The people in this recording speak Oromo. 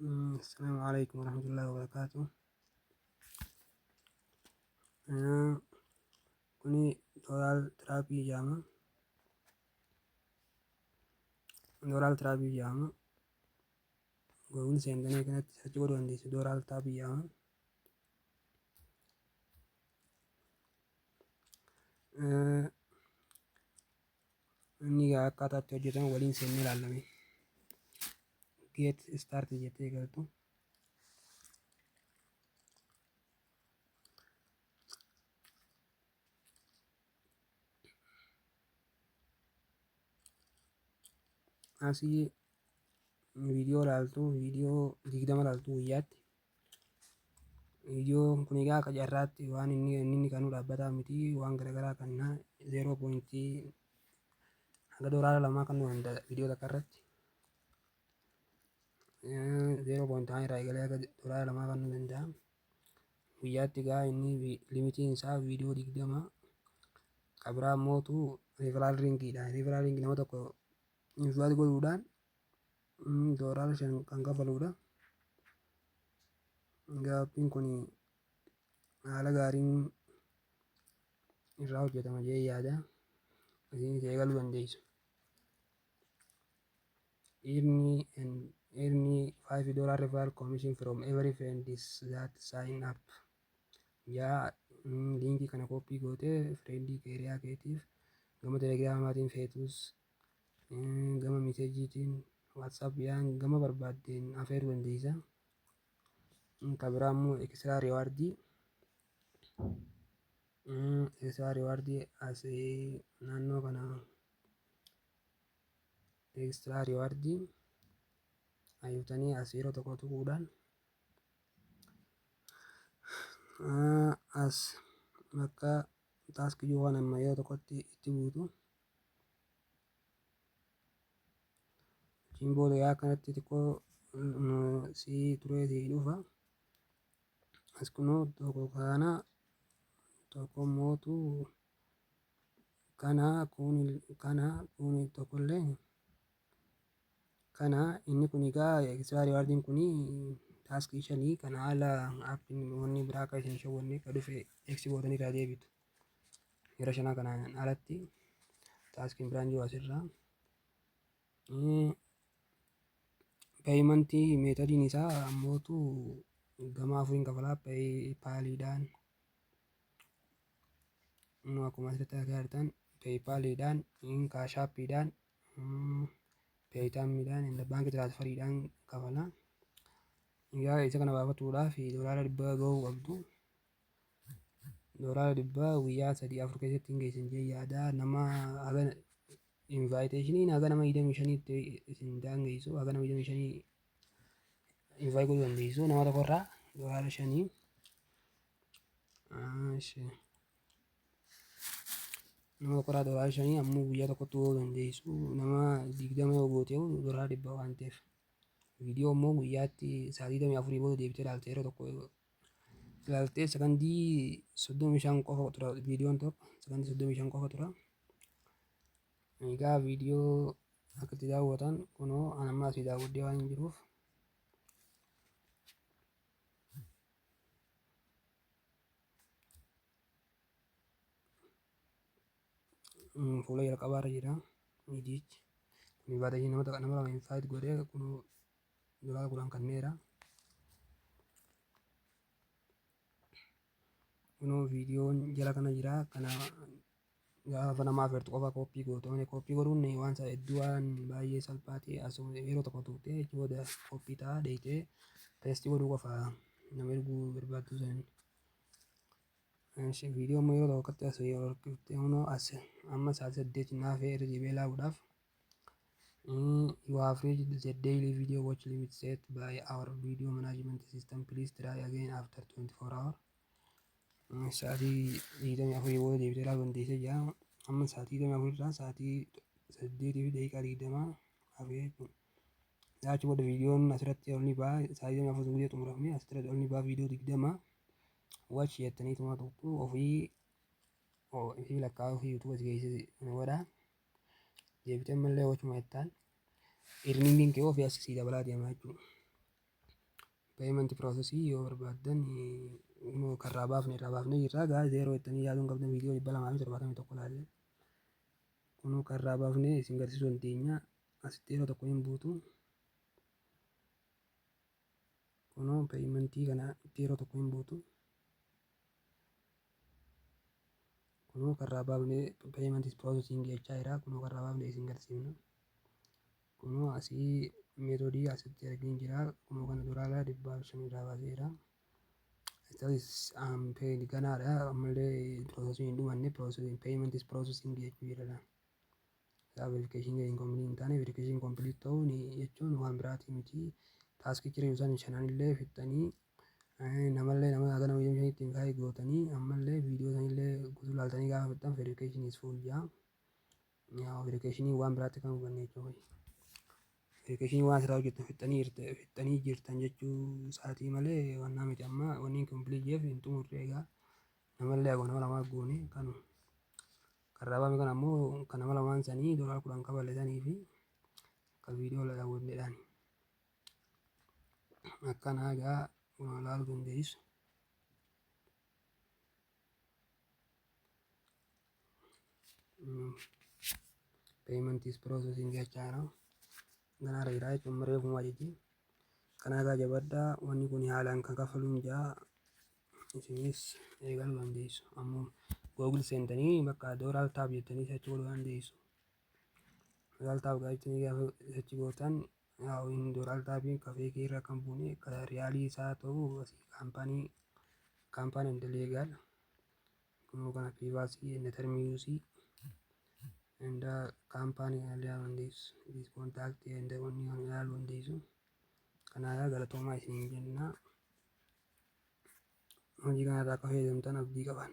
السلام عليكم ورحمة الله وبركاته. Kuni Dooral Tiraabii jedhama. Googil seentanii kanatti sarchi godhuu dandeessu. Dooral Tiraabii jedhama. Inni akkaataa itti hojjetamu waliin seennee ilaalame. Get start jettee galtu. Asii viidiyoo ilaaltu, viidiyoo 20 ilaaltu guyyaatti. Viidiyoon kun egaa akka carraatti waan inni kanuu dhaabbataa miti, waan garaagaraa kannaa 0. Hanga doolaara 2 kannuu danda'a viidiyoo takka irratti. 0.1 irraa eegalee hanga doolaara 2 kannuu danda'a. Guyyaatti egaa inni limitiin isaa viidiyoo 20. Kabiraa mootu reeferaal ringiidha. Reeferaal ringii nama tokko invaayit godhuudhaan doolaara 5 kan kaffaluudha. Gaaffiin kun haala gaariin irraa hojjetama jedhee yaada. Isinis eegaluu dandeessu. Earn $5 referral commission from every friend that sign up. Liinkii kana koppii gootee fireendii keeriyaa keetiif gama telegiraamaatiin feetus gama miseejiitiin waatsaappiyaan gama barbaaddeen afeeruu dandeessa. Kabiraa immoo ekstiraa riiwaardii as naannoo kana ekstiraa riiwaardii ayyutanii as yeroo tokko tuquudhaan as bakka taaskii waan amma yeroo tokkotti itti buutu. Booda yaa kanatti xiqqoo si turee si dhufa. As kunoo tokko mootu kana kun tokkollee kana inni kun egaa ekstiraa riiwaardiin kun taaskii 5 kana haala aappiin wanni biraa akka isin shawwanne akka dhufe eeksi gootanii irraa deebitu. Yeroo 5 kanaan alatti taaskiin biraan jiru asirraa. Peeyimentii meetadiin isaa ammootu gama afuriin kafalaa. Peeyipaaliidhaan akkuma asirratti agartan peeyipaaliidhaan, kaashaappiidhaan, peeyitaammiidhaan, baankii tiraansfariidhaan kafala. Egaa isa kana baafatuudhaaf doolaara 100 gahuu qabdu. Doolaara 100 guyyaa 3-4 keessatti hin geessan jedhee yaada. Nama haga invaayiteeshiniin haga nama 25tti isin daangeessu, haga nama 25 invaayit godhuu dandeessu nama tokkorraa doolaara 5. Nama tokkorraa doolaara 5 ammoo guyyaa tokkotti gochuu dandeessu. Nama 20 yoo goote doolaara 100 waan ta'eef. Viidiyoo immoo guyyaatti sa'aatii 24 booda deebitee ilaalte yeroo tokko ilaaltee sekondii 35 qofa tura viidiyoon tokko sekondii 35 qofa tura. Egaa viidiyoo akka itti daawwatan kunoo an amma asii daawwadhee waan jiruuf fuula jalqabaarra jira. Viidiyichi invaayiteeshinii nama lama invaayit godhee kunoo doolaara 10 kenneera. Kunoo viidiyoon jala kana jira. Kana gaafa nama afeertu qofa koppii gootu. Koppii godhuun waan hedduu waan baay'ee salphaa ta'e asuma yeroo tokko tuqxee booda koppii ta'a deeyitee teestii godhuu qofa nama erguu barbaaddu sana. Viidiyoo immoo yeroo tokkotti as horkiftee as amma sa'aatii 8 naafee irra deebi'ee ilaaluudhaaf. You have reached the daily video watch limit set by our video management system. Please try again after 24 hours. Sa'aatii 24 booda deebitee ilaaluu dandeessee jira. Amma sa'aatii 24 irraa sa'aatii 8:20 hafee achi booda viidiyoon asirratti ol ni ba'a. Sa'aatii 24 guyyaa xumuramee asirratti ol ni ba'a viidiyoo 20 watch jettanii tuma tuqxu ofii lakkaa'aa ofii yuutuuba si geessise godha. Deebitee mallee watchuma jettaan irniingiin kee ofii as sii dabalaa deema jechuudha. payment processii yoo barbaaddan karraa baafnee jirra. Gaa zeeroo jettanii yaaduun qabdan viidiyoo 271 ilaalle. Kunoo karraa baafnee isin garsiisuu dandeenya. Asitti yeroo tokko hin buutu. Kunoo paymentii kana yeroo tokko hin buutu. Kunoo karraa baafnee payment processing jechaa jira. Kunoo karraa baafnee isin garsiifna. Kunoo asii meetodii asitti arginu jira. Kunoo kana duraala 500 irraa baaseera. Ganaadha ammallee processing hin dhumanne payment processing jechuu jira. Verification incomplete hin taane verification complete ta'uun jechuun waan biraati miti. Taaskii jireenya isaanii shananillee fixanii namallee nama hagana hojii shanii ittiin kaa'ee gootanii ammallee viidiyoo sanillee guutuu ilaaltanii gaafa fixan verification is full jaa. Verification waan biraatti kan hubanne jechuudha. Verification waan asirraa hojjetan fixanii jirtan jechuu isaatii malee waan miti amma wanni complete jeef hin xumurre egaa namallee hagoo nama lamaa goone kanu. Karraa baafne kana ammoo kan nama lamaan sanii $10 kaballetanii fi kan viidiyoo daawwanneedhaan. Akkana egaa ilaaluu dandeessu. Payment is processing jechaa jira. Ganaarra jira jechuun reefuma jechuun. Kana egaa jabaadhaa wanni kun haalaan kan kafaluun jaa isinis eegaluu dandeessu. Ammoo Google seentanii bakka dooral taab jettanii search godhuu dandeessu. Dooral taab jettanii gaafa search gootan inni dooral taabiin kafee irra kan buune kan riyaalii isaa ta'u kaampaanii and leegaal. Kunoo kana privacy and term use and kaampaanii ilaaluu dandeessu. This contact and wanni kan ilaaluu dandeessu. Kanaafuu galatoomaa isiniin jenna. Hojii kanarraa akka fayyadamtan abdii qaban.